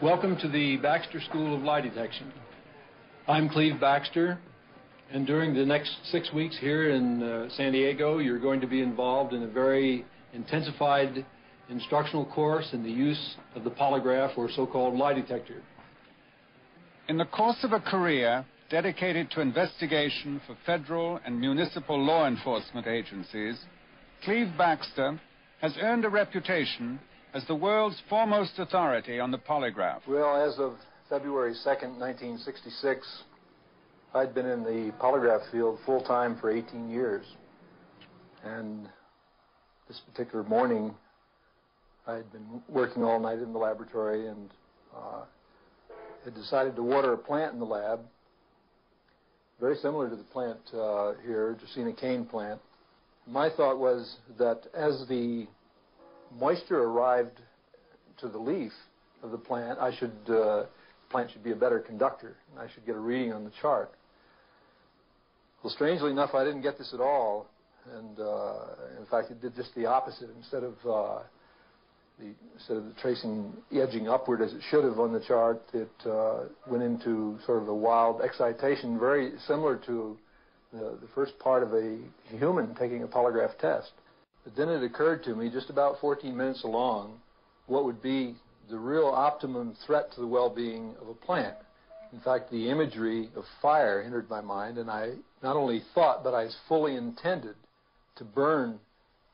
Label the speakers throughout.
Speaker 1: Welcome to the Baxter School of Lie Detection. I'm Cleve Baxter, and during the next 6 weeks here in San Diego, you're going to be involved in a very intensified instructional course in the use of the polygraph, or so-called lie detector.
Speaker 2: In the course of a career dedicated to investigation for federal and municipal law enforcement agencies, Cleve Baxter has earned a reputation as the world's foremost authority on the polygraph.
Speaker 1: Well, as of February 2nd, 1966, I'd been in the polygraph field full-time for 18 years. And this particular morning, I'd been working all night in the laboratory and had decided to water a plant in the lab, very similar to the plant here, Dracaena cane plant. My thought was that as the moisture arrived to the leaf of the plant, the plant should be a better conductor, and I should get a reading on the chart. Well, strangely enough, I didn't get this at all, and in fact, it did just the opposite. Instead of the tracing edging upward as it should have on the chart, it went into sort of a wild excitation, very similar to the first part of a human taking a polygraph test. But then it occurred to me, just about 14 minutes along, what would be the real optimum threat to the well-being of a plant. In fact, the imagery of fire entered my mind, and I not only thought, but I fully intended to burn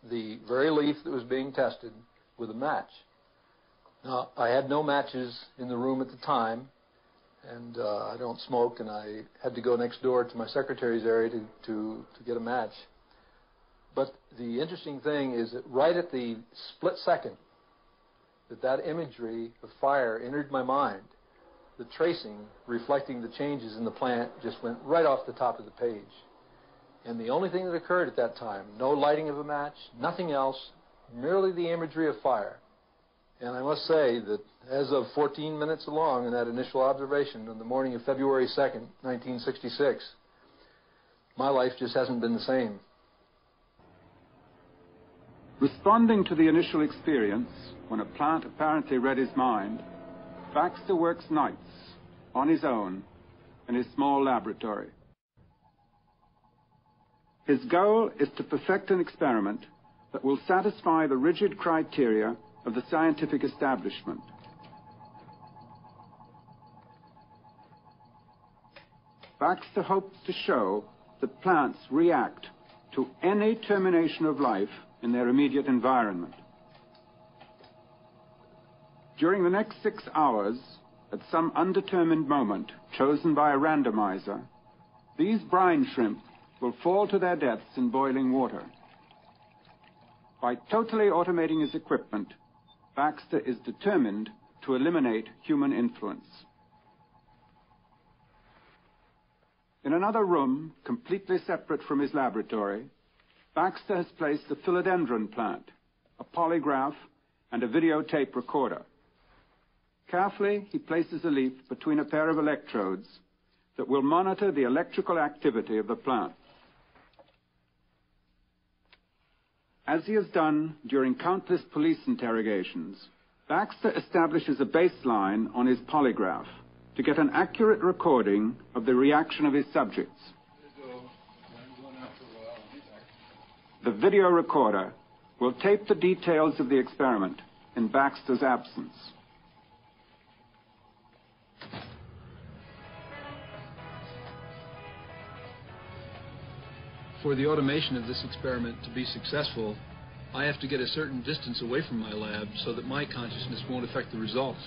Speaker 1: the very leaf that was being tested with a match. Now, I had no matches in the room at the time, and I don't smoke, and I had to go next door to my secretary's area to get a match. But the interesting thing is that right at the split second that imagery of fire entered my mind, the tracing reflecting the changes in the plant just went right off the top of the page. And the only thing that occurred at that time, no lighting of a match, nothing else, merely the imagery of fire. And I must say that as of 14 minutes along in that initial observation on the morning of February 2nd, 1966, my life just hasn't been the same.
Speaker 2: Responding to the initial experience, when a plant apparently read his mind, Baxter works nights on his own in his small laboratory. His goal is to perfect an experiment that will satisfy the rigid criteria of the scientific establishment. Baxter hopes to show that plants react to any termination of life in their immediate environment. During the next 6 hours, at some undetermined moment chosen by a randomizer, these brine shrimp will fall to their deaths in boiling water. By totally automating his equipment, Baxter is determined to eliminate human influence. In another room, completely separate from his laboratory, Baxter has placed a philodendron plant, a polygraph, and a videotape recorder. Carefully, he places a leaf between a pair of electrodes that will monitor the electrical activity of the plant. As he has done during countless police interrogations, Baxter establishes a baseline on his polygraph to get an accurate recording of the reaction of his subjects. The video recorder will tape the details of the experiment in Baxter's absence.
Speaker 1: For the automation of this experiment to be successful, I have to get a certain distance away from my lab so that my consciousness won't affect the results.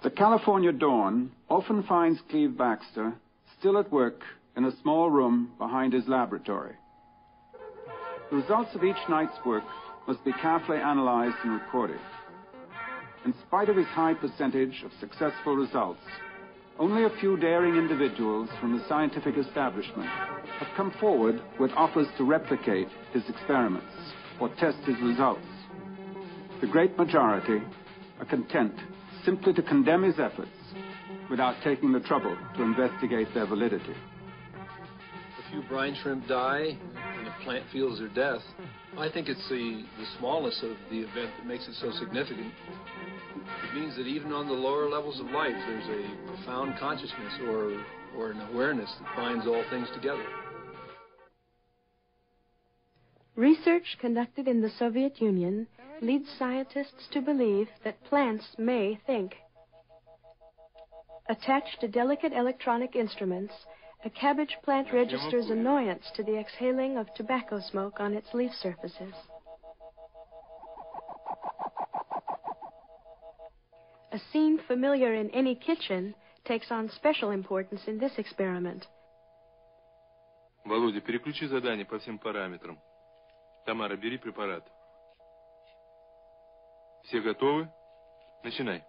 Speaker 2: The California dawn often finds Cleve Baxter still at work in a small room behind his laboratory. The results of each night's work must be carefully analyzed and recorded. In spite of his high percentage of successful results, only a few daring individuals from the scientific establishment have come forward with offers to replicate his experiments or test his results. The great majority are content simply to condemn his efforts without taking the trouble to investigate their validity.
Speaker 1: A few brine shrimp die and the plant feels their death. I think it's the smallness of the event that makes it so significant. It means that even on the lower levels of life, there's a profound consciousness or an awareness that binds all things together.
Speaker 3: Research conducted in the Soviet Union leads scientists to believe that plants may think. Attached to delicate electronic instruments, a cabbage plant registers annoyance to the exhaling of tobacco smoke on its leaf surfaces. A scene familiar in any kitchen takes on special importance in this experiment.
Speaker 4: Володя, переключи задание по всем параметрам. Тамара, бери препарат. Все готовы? Начинай.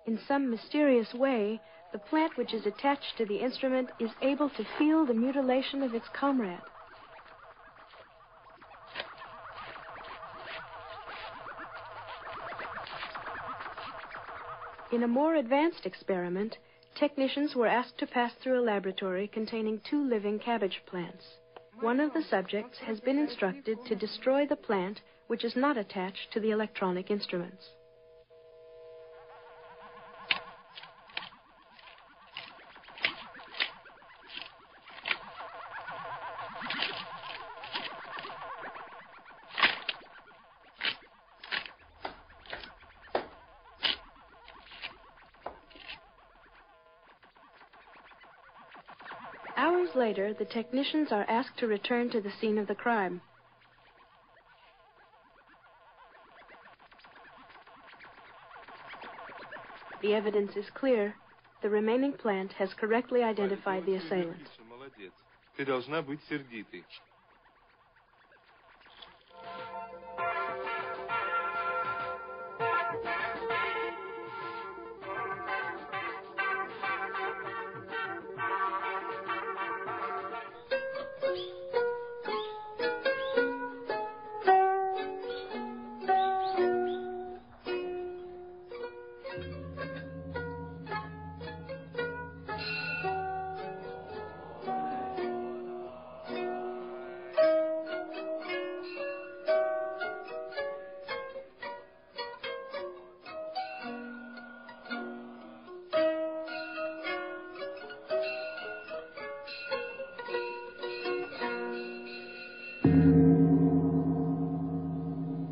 Speaker 3: In some mysterious way, the plant which is attached to the instrument is able to feel the mutilation of its comrade. In a more advanced experiment, technicians were asked to pass through a laboratory containing 2 living cabbage plants. One of the subjects has been instructed to destroy the plant which is not attached to the electronic instruments. Hours later, the technicians are asked to return to the scene of the crime. The evidence is clear. The remaining plant has correctly identified the assailant.
Speaker 4: Ты должна быть сердитой.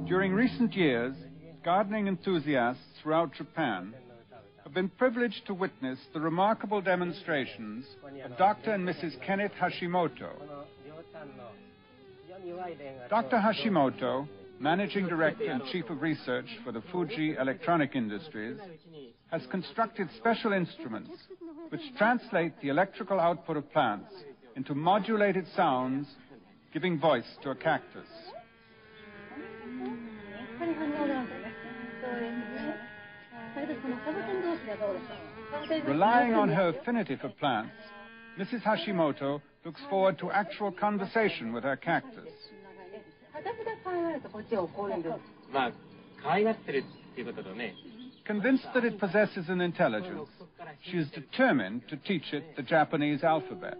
Speaker 2: During recent years, gardening enthusiasts throughout Japan have been privileged to witness the remarkable demonstrations of Dr. and Mrs. Kenneth Hashimoto. Dr. Hashimoto, Managing Director and Chief of Research for the Fuji Electronic Industries, has constructed special instruments which translate the electrical output of plants into modulated sounds, giving voice to a cactus. Relying on her affinity for plants, Mrs. Hashimoto looks forward to actual conversation with her cactus. Convinced that it possesses an intelligence, she is determined to teach it the Japanese alphabet.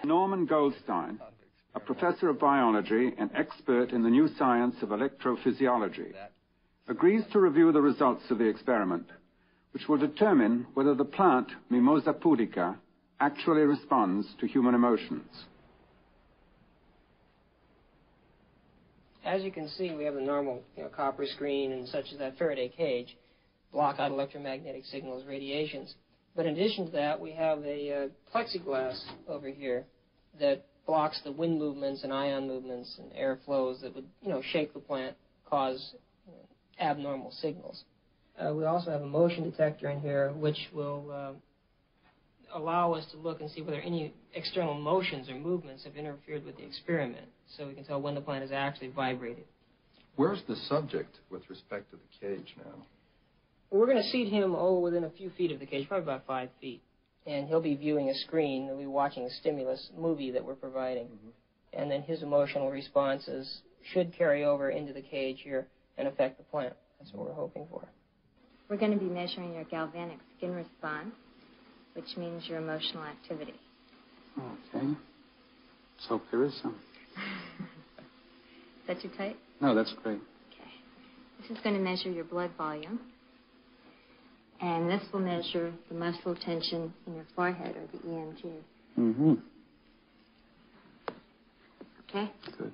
Speaker 2: Norman Goldstein, a professor of biology and expert in the new science of electrophysiology, agrees to review the results of the experiment, which will determine whether the plant, Mimosa pudica, actually responds to human emotions.
Speaker 5: As you can see, we have the normal copper screen and such as that Faraday cage, block out electromagnetic signals, radiations. But in addition to that, we have a plexiglass over here that blocks the wind movements and ion movements and air flows that would, shake the plant, cause abnormal signals. We also have a motion detector in here, which will allow us to look and see whether any external motions or movements have interfered with the experiment, so we can tell when the plant is actually vibrated.
Speaker 1: Where's the subject with respect to the cage now?
Speaker 5: We're going to seat him, within a few feet of the cage, probably about 5 feet. And he'll be viewing a screen. He'll be watching a stimulus movie that we're providing. Mm-hmm. And then his emotional responses should carry over into the cage here and affect the plant. That's what we're hoping for.
Speaker 6: We're going to be measuring your galvanic skin response, which means your emotional activity.
Speaker 2: Okay. Let's hope there is some.
Speaker 6: Is that too tight?
Speaker 2: No, that's great.
Speaker 6: Okay. This is going to measure your blood volume. And this will measure the muscle tension in your forehead, or the EMG.
Speaker 2: Mm-hmm.
Speaker 6: Okay?
Speaker 2: Good.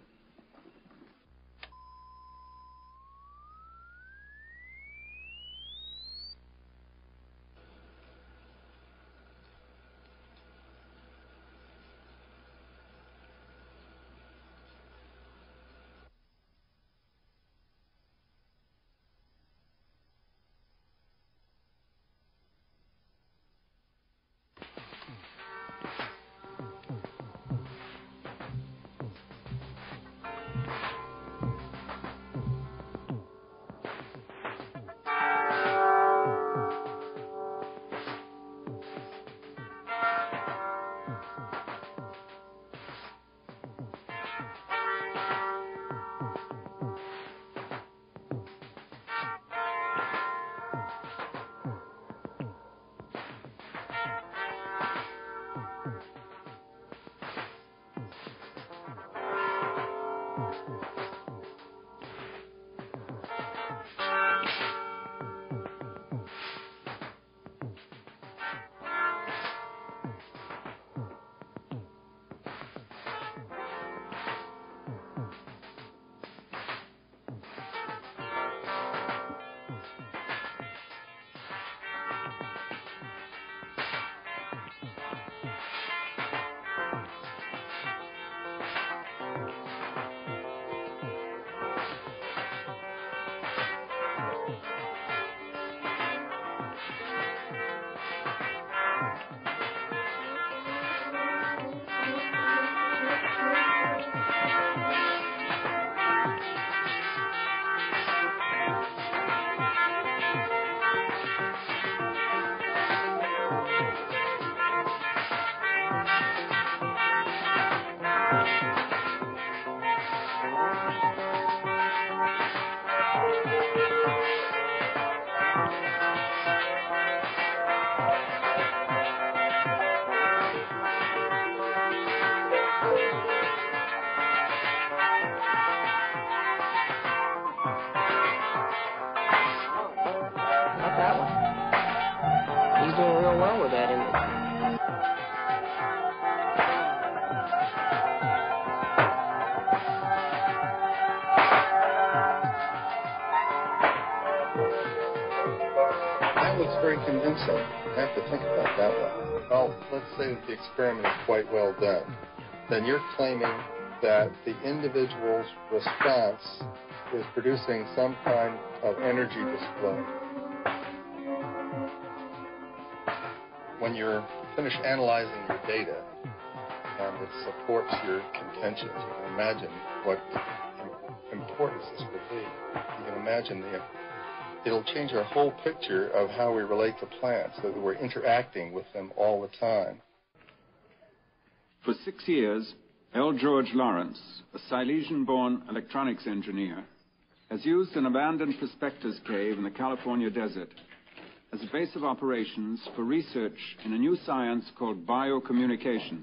Speaker 1: Very convincing. I have to think about that one. Well, let's say that the experiment is quite well done. Then you're claiming that the individual's response is producing some kind of energy display. When you're finished analyzing your data and it supports your contentions, you can imagine what importance this will be. You can imagine it'll change our whole picture of how we relate to plants, so that we're interacting with them all the time.
Speaker 2: For 6 years, L. George Lawrence, a Silesian-born electronics engineer, has used an abandoned prospector's cave in the California desert as a base of operations for research in a new science called biocommunications.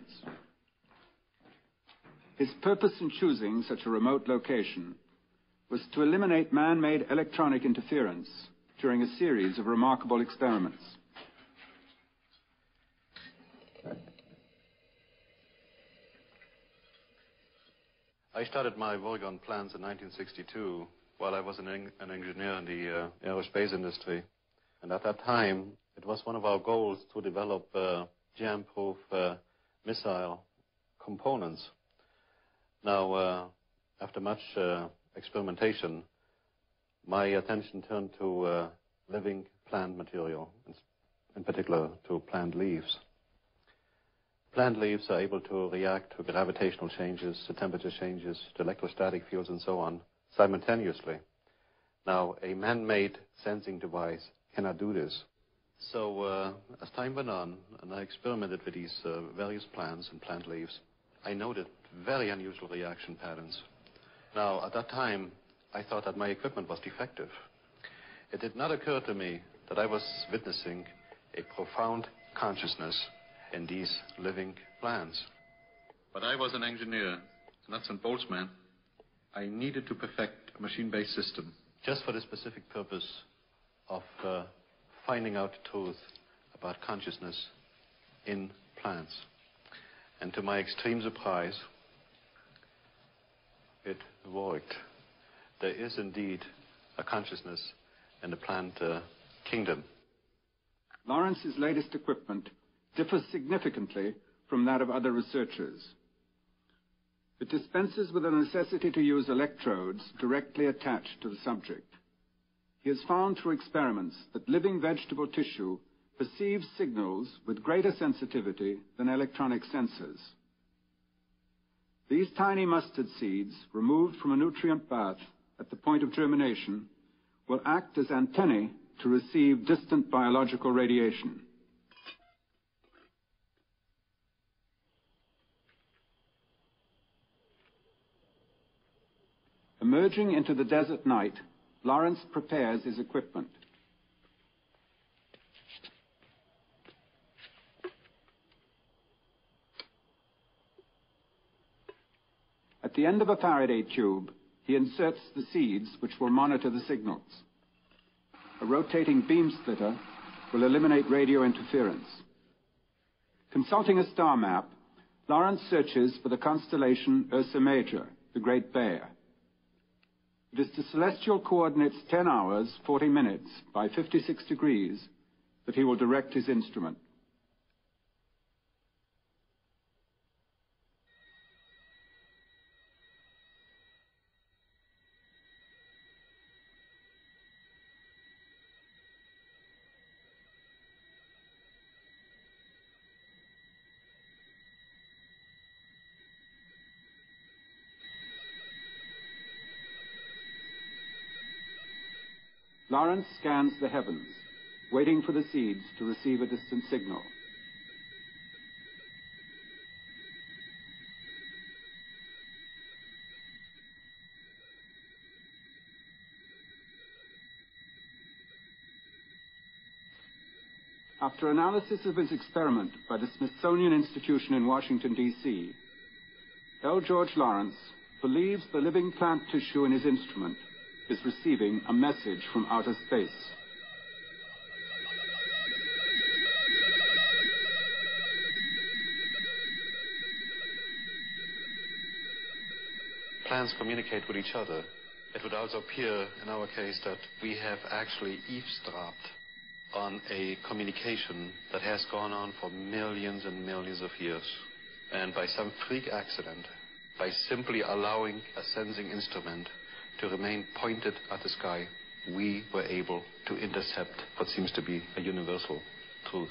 Speaker 2: His purpose in choosing such a remote location was to eliminate man-made electronic interference during a series of remarkable experiments.
Speaker 7: I started my work on plants in 1962 while I was an engineer in the aerospace industry. And at that time, it was one of our goals to develop jam-proof missile components. Now, after much experimentation, my attention turned to living plant material, in particular to plant leaves. Plant leaves are able to react to gravitational changes, to temperature changes, to electrostatic fields, and so on, simultaneously. Now, a man-made sensing device cannot do this. So, as time went on, and I experimented with these various plants and plant leaves, I noted very unusual reaction patterns. Now, at that time, I thought that my equipment was defective. It did not occur to me that I was witnessing a profound consciousness in these living plants. But I was an engineer, nuts and bolts man. I needed to perfect a machine-based system just for the specific purpose of finding out the truth about consciousness in plants. And to my extreme surprise, it worked. There is indeed a consciousness in the plant kingdom.
Speaker 2: Lawrence's latest equipment differs significantly from that of other researchers. It dispenses with the necessity to use electrodes directly attached to the subject. He has found through experiments that living vegetable tissue perceives signals with greater sensitivity than electronic sensors. These tiny mustard seeds, removed from a nutrient bath at the point of germination, will act as antennae to receive distant biological radiation. Emerging into the desert night, Lawrence prepares his equipment. At the end of a Faraday tube, he inserts the seeds which will monitor the signals. A rotating beam splitter will eliminate radio interference. Consulting a star map, Lawrence searches for the constellation Ursa Major, the Great Bear. It is to celestial coordinates 10 hours, 40 minutes by 56 degrees that he will direct his instrument. Lawrence scans the heavens, waiting for the seeds to receive a distant signal. After analysis of his experiment by the Smithsonian Institution in Washington, D.C., L. George Lawrence believes the living plant tissue in his instrument is receiving a message from outer space.
Speaker 7: Plants communicate with each other. It would also appear, in our case, that we have actually eavesdropped on a communication that has gone on for millions and millions of years. And by some freak accident, by simply allowing a sensing instrument to remain pointed at the sky, we were able to intercept what seems to be a universal truth.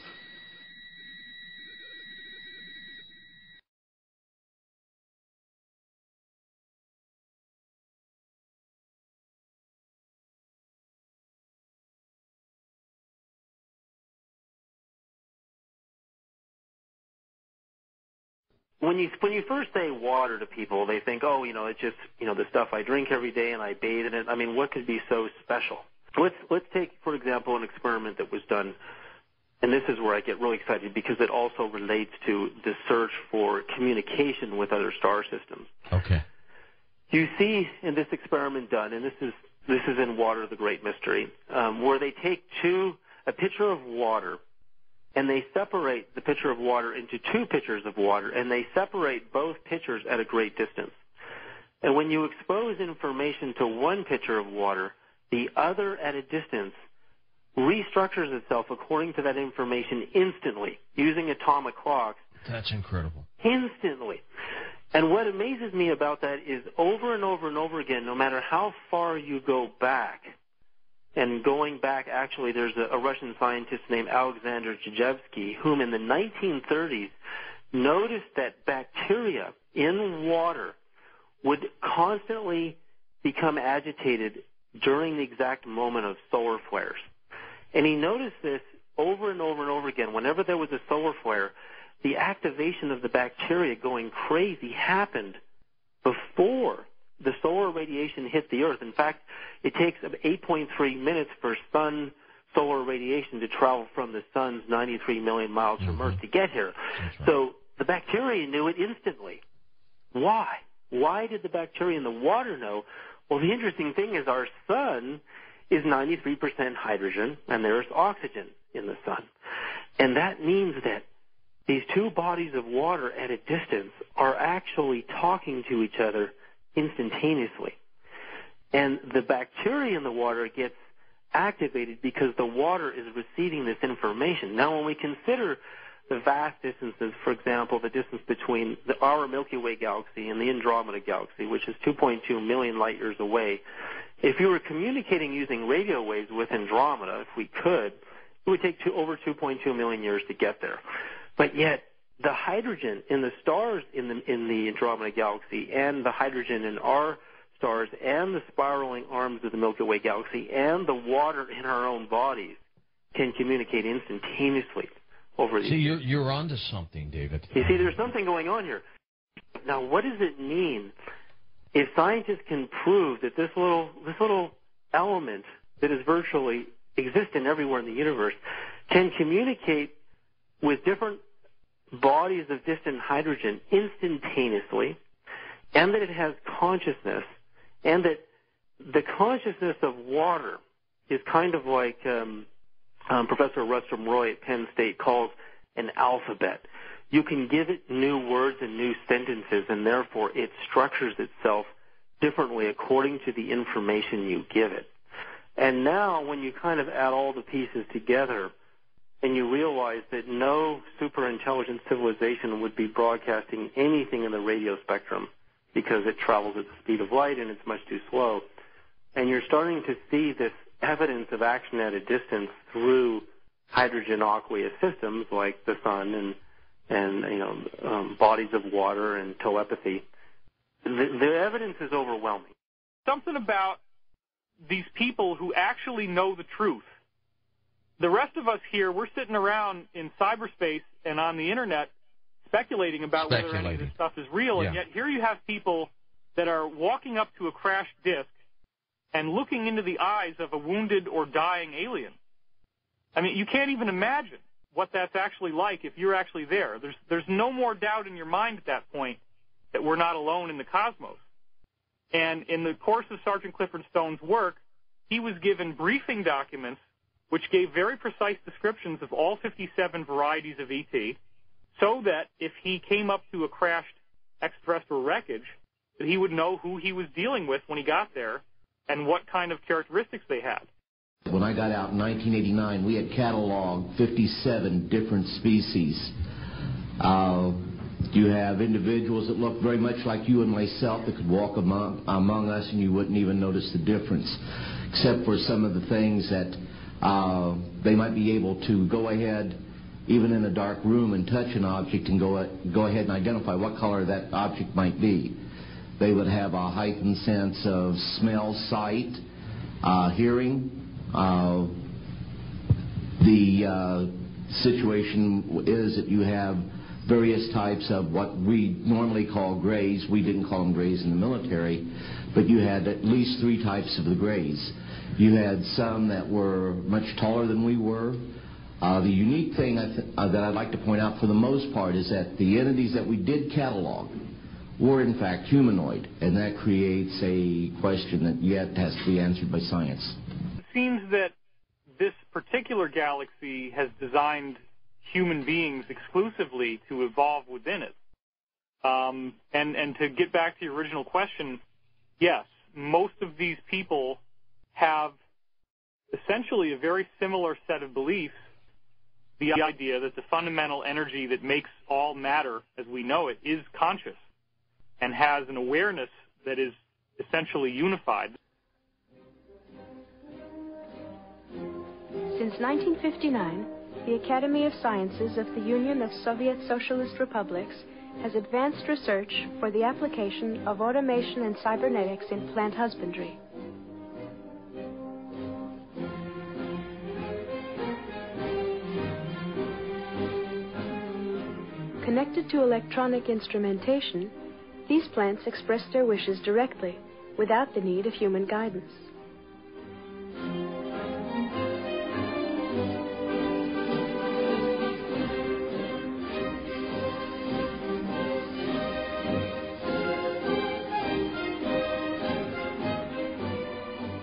Speaker 8: When you first say water to people, they think, oh, it's just, the stuff I drink every day and I bathe in it. I mean, what could be so special? Let's take, for example, an experiment that was done and this is where I get really excited because it also relates to the search for communication with other star systems.
Speaker 9: Okay.
Speaker 8: You see in this experiment done, and this is in Water, the Great Mystery, where they take a pitcher of water, and they separate the pitcher of water into two pitchers of water, and they separate both pitchers at a great distance. And when you expose information to one pitcher of water, the other at a distance restructures itself according to that information instantly, using atomic clocks.
Speaker 9: That's incredible.
Speaker 8: Instantly. And what amazes me about that is over and over and over again, no matter how far you go back, and going back, actually, there's a Russian scientist named Alexander Zhijevsky, whom in the 1930s noticed that bacteria in water would constantly become agitated during the exact moment of solar flares. And he noticed this over and over and over again. Whenever there was a solar flare, the activation of the bacteria going crazy happened before the solar radiation hit the Earth. In fact, it takes 8.3 minutes for sun solar radiation to travel from the sun's 93 million miles from Earth to get here.
Speaker 9: Right.
Speaker 8: So the bacteria knew it instantly. Why? Why did the bacteria in the water know? Well, the interesting thing is our sun is 93% hydrogen, and there's oxygen in the sun. And that means that these two bodies of water at a distance are actually talking to each other instantaneously. And the bacteria in the water gets activated because the water is receiving this information. Now, when we consider the vast distances, for example, the distance between our Milky Way galaxy and the Andromeda galaxy, which is 2.2 million light years away, if you were communicating using radio waves with Andromeda, if we could, it would take over 2.2 million years to get there. But yet, the hydrogen in the stars in the Andromeda galaxy and the hydrogen in our stars and the spiraling arms of the Milky Way galaxy and the water in our own bodies can communicate instantaneously over these.
Speaker 9: See, you're onto something, David.
Speaker 8: You see, there's something going on here. Now, what does it mean if scientists can prove that this little element that is virtually existent everywhere in the universe can communicate with different bodies of distant hydrogen instantaneously, and that it has consciousness, and that the consciousness of water is kind of like Professor Rustrom Roy at Penn State calls an alphabet. You can give it new words and new sentences, and therefore it structures itself differently according to the information you give it. And now when you kind of add all the pieces together, and you realize that no super-intelligent civilization would be broadcasting anything in the radio spectrum because it travels at the speed of light and it's much too slow. And you're starting to see this evidence of action at a distance through hydrogen aqueous systems like the sun and bodies of water and telepathy. The evidence is overwhelming.
Speaker 10: Something about these people who actually know the truth. The rest of us here, we're sitting around in cyberspace and on the Internet speculating about whether any of this stuff is real, and yet here you have people that are walking up to a crashed disk and looking into the eyes of a wounded or dying alien. I mean, you can't even imagine what that's actually like if you're actually there. There's no more doubt in your mind at that point that we're not alone in the cosmos. And in the course of Sergeant Clifford Stone's work, he was given briefing documents which gave very precise descriptions of all 57 varieties of ET, so that if he came up to a crashed extraterrestrial wreckage, that he would know who he was dealing with when he got there and what kind of characteristics they had.
Speaker 11: When I got out in 1989, we had cataloged 57 different species. You have individuals that look very much like you and myself that could walk among us and you wouldn't even notice the difference, except for some of the things that they might be able to go ahead, even in a dark room, and touch an object and go ahead and identify what color that object might be. They would have a heightened sense of smell, sight, hearing. The situation is that you have various types of what we normally call grays. We didn't call them grays in the military, but you had at least 3 types of the grays. You had some that were much taller than we were. The unique thing that I'd like to point out for the most part is that the entities that we did catalog were in fact humanoid, and that creates a question that yet has to be answered by science.
Speaker 10: It seems that this particular galaxy has designed human beings exclusively to evolve within it. And to get back to your original question, yes, most of these people have essentially a very similar set of beliefs. The idea that the fundamental energy that makes all matter as we know it is conscious and has an awareness that is essentially unified.
Speaker 3: Since 1959, the Academy of Sciences of the Union of Soviet Socialist Republics has advanced research for the application of automation and cybernetics in plant husbandry. Connected to electronic instrumentation, these plants express their wishes directly, without the need of human guidance.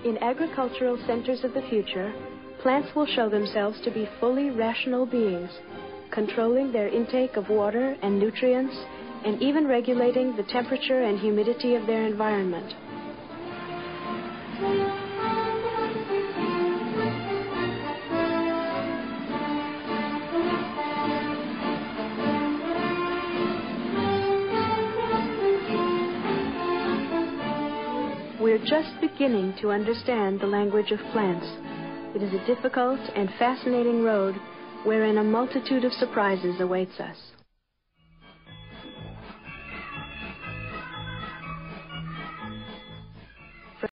Speaker 3: In agricultural centers of the future, plants will show themselves to be fully rational beings, controlling their intake of water and nutrients, and even regulating the temperature and humidity of their environment. We're just beginning to understand the language of plants. It is a difficult and fascinating road wherein a multitude of surprises awaits us.